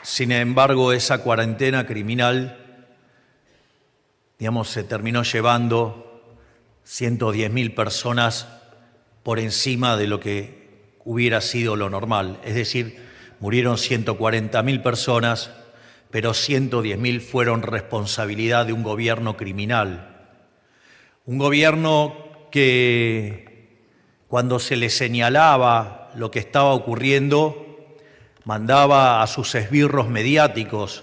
Sin embargo, esa cuarentena criminal, se terminó llevando 110.000 personas por encima de lo que hubiera sido lo normal. Es decir, murieron 140.000 personas, pero 110.000 fueron responsabilidad de un gobierno criminal. Un gobierno que, cuando se le señalaba lo que estaba ocurriendo, mandaba a sus esbirros mediáticos,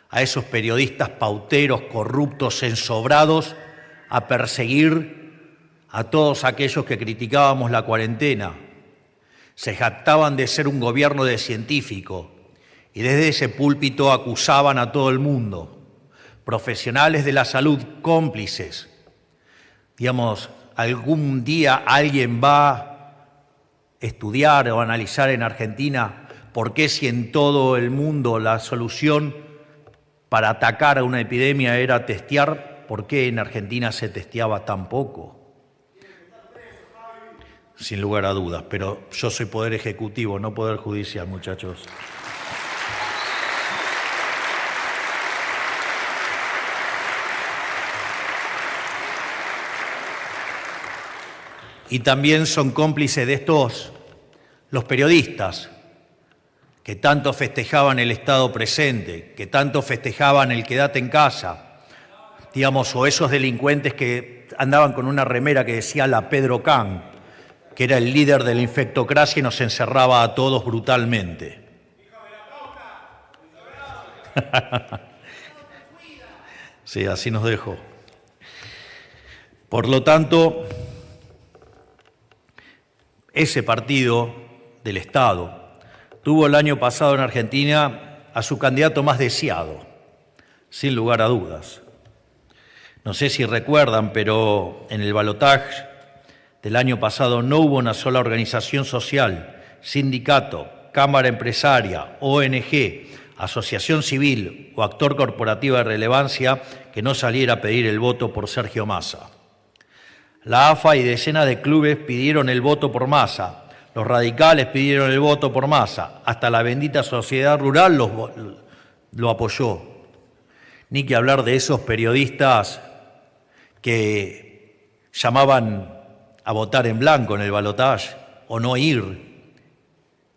a esos periodistas pauteros, corruptos, ensobrados, a perseguir a todos aquellos que criticábamos la cuarentena. Se jactaban de ser un gobierno de científico y desde ese púlpito acusaban a todo el mundo, profesionales de la salud cómplices. Algún día alguien va a estudiar o analizar en Argentina por qué, si en todo el mundo la solución para atacar a una epidemia era testear, ¿por qué en Argentina se testeaba tan poco? Sin lugar a dudas, pero yo soy poder ejecutivo, no poder judicial, muchachos. Y también son cómplices de estos los periodistas, que tanto festejaban el Estado presente, que tanto festejaban el quédate en casa, o esos delincuentes que andaban con una remera que decía la Pedro Can, que era el líder de la infectocracia y nos encerraba a todos brutalmente. Sí, así nos dejó. Por lo tanto, ese partido del Estado tuvo el año pasado en Argentina a su candidato más deseado, sin lugar a dudas. No sé si recuerdan, pero en el balotaje del año pasado no hubo una sola organización social, sindicato, cámara empresaria, ONG, asociación civil o actor corporativo de relevancia que no saliera a pedir el voto por Sergio Massa. La AFA y decenas de clubes pidieron el voto por Massa. Los radicales pidieron el voto por Massa, hasta la bendita sociedad rural lo apoyó. Ni que hablar de esos periodistas que llamaban a votar en blanco en el balotaje o no ir,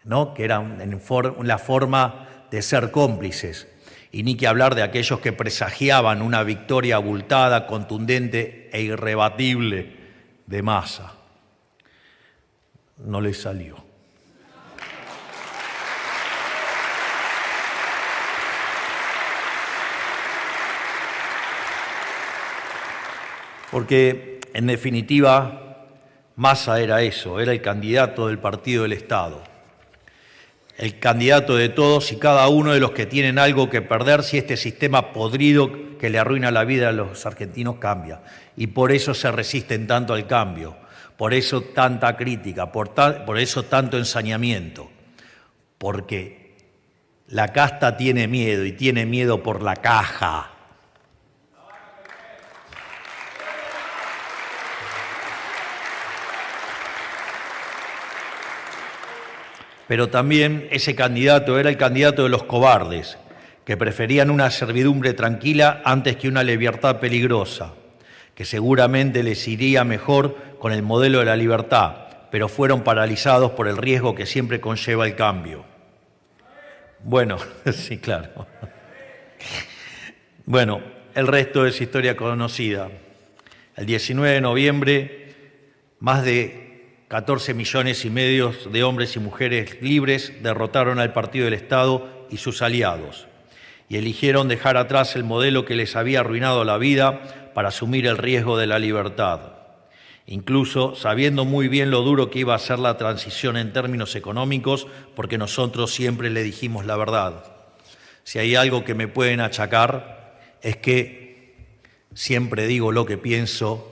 ¿no? Que era la forma de ser cómplices. Y ni que hablar de aquellos que presagiaban una victoria abultada, contundente e irrebatible de Massa. No le salió. Porque, en definitiva, Massa era eso, era el candidato del Partido del Estado, el candidato de todos y cada uno de los que tienen algo que perder si este sistema podrido que le arruina la vida a los argentinos cambia. Y por eso se resisten tanto al cambio. Por eso tanta crítica, por eso tanto ensañamiento, porque la casta tiene miedo y tiene miedo por la caja. Pero también ese candidato era el candidato de los cobardes, que preferían una servidumbre tranquila antes que una libertad peligrosa, que seguramente les iría mejor con el modelo de la libertad, pero fueron paralizados por el riesgo que siempre conlleva el cambio. Bueno, sí, claro. Bueno, el resto es historia conocida. El 19 de noviembre, más de 14,5 millones de hombres y mujeres libres derrotaron al Partido del Estado y sus aliados, y eligieron dejar atrás el modelo que les había arruinado la vida para asumir el riesgo de la libertad, incluso sabiendo muy bien lo duro que iba a ser la transición en términos económicos, porque nosotros siempre le dijimos la verdad. Si hay algo que me pueden achacar es que siempre digo lo que pienso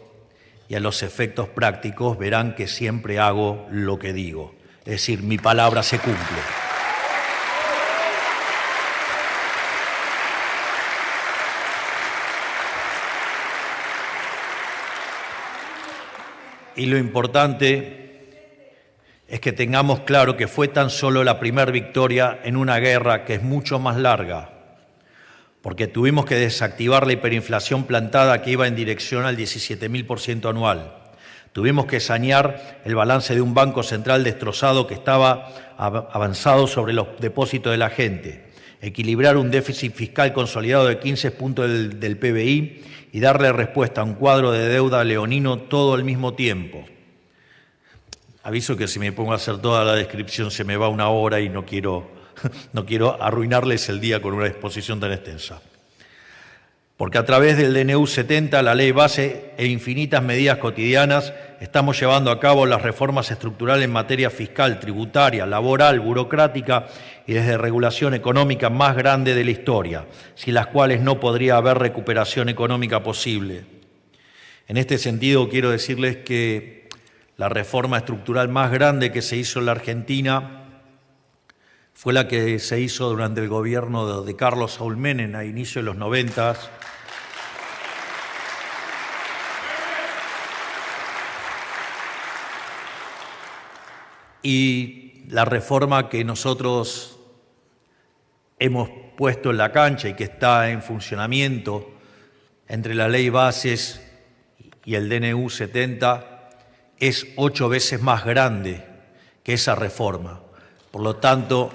y a los efectos prácticos verán que siempre hago lo que digo. Es decir, mi palabra se cumple. Y lo importante es que tengamos claro que fue tan solo la primera victoria en una guerra que es mucho más larga, porque tuvimos que desactivar la hiperinflación plantada que iba en dirección al 17.000% anual. Tuvimos que sanear el balance de un banco central destrozado que estaba avanzado sobre los depósitos de la gente, equilibrar un déficit fiscal consolidado de 15 puntos del PBI y darle respuesta a un cuadro de deuda leonino todo al mismo tiempo. Aviso que si me pongo a hacer toda la descripción se me va una hora y no quiero arruinarles el día con una exposición tan extensa. Porque a través del DNU 70, la ley base e infinitas medidas cotidianas, estamos llevando a cabo las reformas estructurales en materia fiscal, tributaria, laboral, burocrática y desde regulación económica más grande de la historia, sin las cuales no podría haber recuperación económica posible. En este sentido, quiero decirles que la reforma estructural más grande que se hizo en la Argentina fue la que se hizo durante el gobierno de Carlos Saúl Menem a inicio de los 90. Y la reforma que nosotros hemos puesto en la cancha y que está en funcionamiento entre la ley bases y el DNU 70 es 8 veces más grande que esa reforma. Por lo tanto,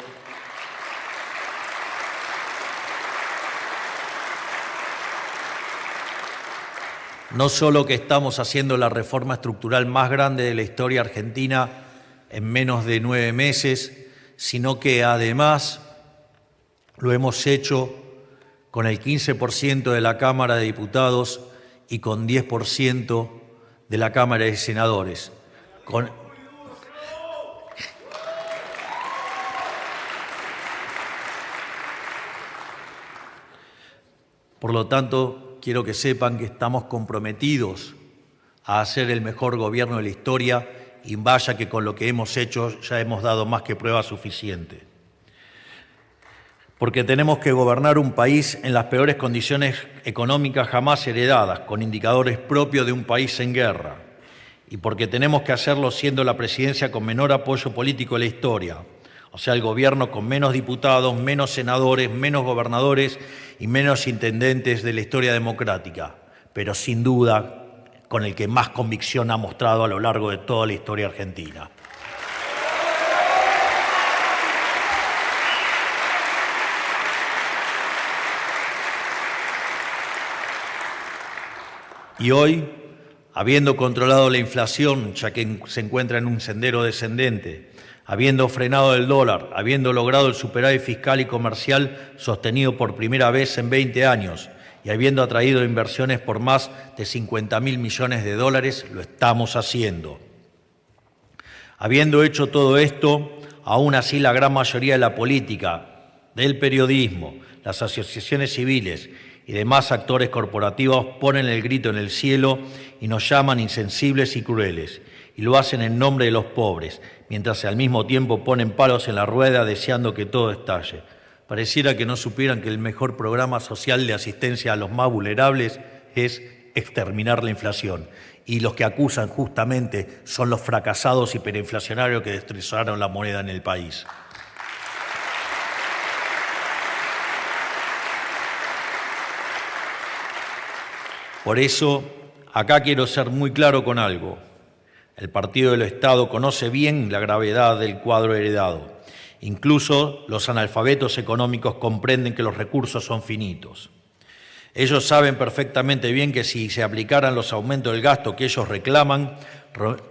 no solo que estamos haciendo la reforma estructural más grande de la historia argentina en menos de 9 meses, sino que además lo hemos hecho con el 15% de la Cámara de Diputados y con 10% de la Cámara de Senadores. Por lo tanto, quiero que sepan que estamos comprometidos a hacer el mejor gobierno de la historia y vaya que con lo que hemos hecho ya hemos dado más que prueba suficiente. Porque tenemos que gobernar un país en las peores condiciones económicas jamás heredadas, con indicadores propios de un país en guerra. Y porque tenemos que hacerlo siendo la presidencia con menor apoyo político de la historia, o sea, el gobierno con menos diputados, menos senadores, menos gobernadores y menos intendentes de la historia democrática, pero sin duda con el que más convicción ha mostrado a lo largo de toda la historia argentina. Y hoy, habiendo controlado la inflación, ya que se encuentra en un sendero descendente, habiendo frenado el dólar, habiendo logrado el superávit fiscal y comercial sostenido por primera vez en 20 años y habiendo atraído inversiones por más de 50.000 millones de dólares, lo estamos haciendo. Habiendo hecho todo esto, aún así la gran mayoría de la política, del periodismo, las asociaciones civiles y demás actores corporativos ponen el grito en el cielo y nos llaman insensibles y crueles, y lo hacen en nombre de los pobres, mientras al mismo tiempo ponen palos en la rueda deseando que todo estalle. Pareciera que no supieran que el mejor programa social de asistencia a los más vulnerables es exterminar la inflación. Y los que acusan justamente son los fracasados hiperinflacionarios que destrozaron la moneda en el país. Por eso, acá quiero ser muy claro con algo. El Partido del Estado conoce bien la gravedad del cuadro heredado. Incluso los analfabetos económicos comprenden que los recursos son finitos. Ellos saben perfectamente bien que si se aplicaran los aumentos del gasto que ellos reclaman,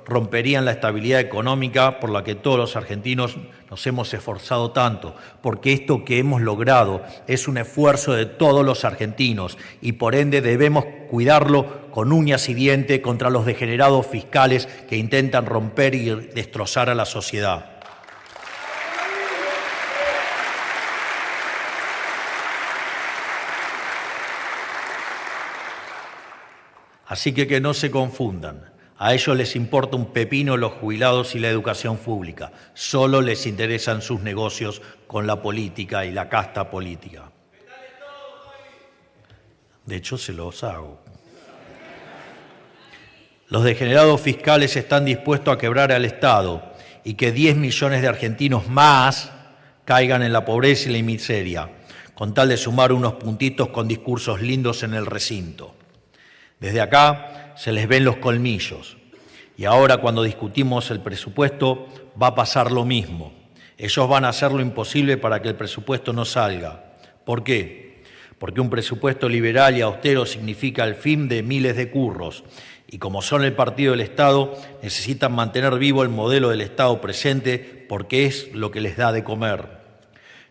romperían la estabilidad económica por la que todos los argentinos nos hemos esforzado tanto, porque esto que hemos logrado es un esfuerzo de todos los argentinos y por ende debemos cuidarlo con uñas y dientes contra los degenerados fiscales que intentan romper y destrozar a la sociedad. Así que no se confundan. A ellos les importa un pepino los jubilados y la educación pública. Solo les interesan sus negocios con la política y la casta política. De hecho, se los hago. Los degenerados fiscales están dispuestos a quebrar al Estado y que 10 millones de argentinos más caigan en la pobreza y la miseria, con tal de sumar unos puntitos con discursos lindos en el recinto. Desde acá se les ven los colmillos. Y ahora, cuando discutimos el presupuesto, va a pasar lo mismo. Ellos van a hacer lo imposible para que el presupuesto no salga. ¿Por qué? Porque un presupuesto liberal y austero significa el fin de miles de curros. Y como son el partido del Estado, necesitan mantener vivo el modelo del Estado presente porque es lo que les da de comer.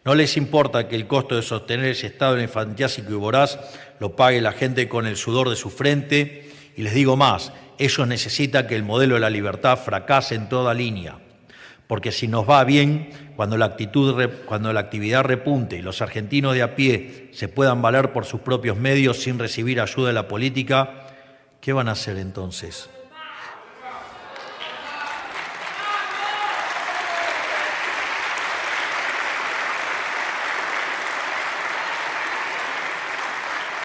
No les importa que el costo de sostener ese Estado elefantiásico y voraz lo pague la gente con el sudor de su frente. Y les digo más, ellos necesitan que el modelo de la libertad fracase en toda línea. Porque si nos va bien, cuando la actividad repunte y los argentinos de a pie se puedan valer por sus propios medios sin recibir ayuda de la política, ¿qué van a hacer entonces?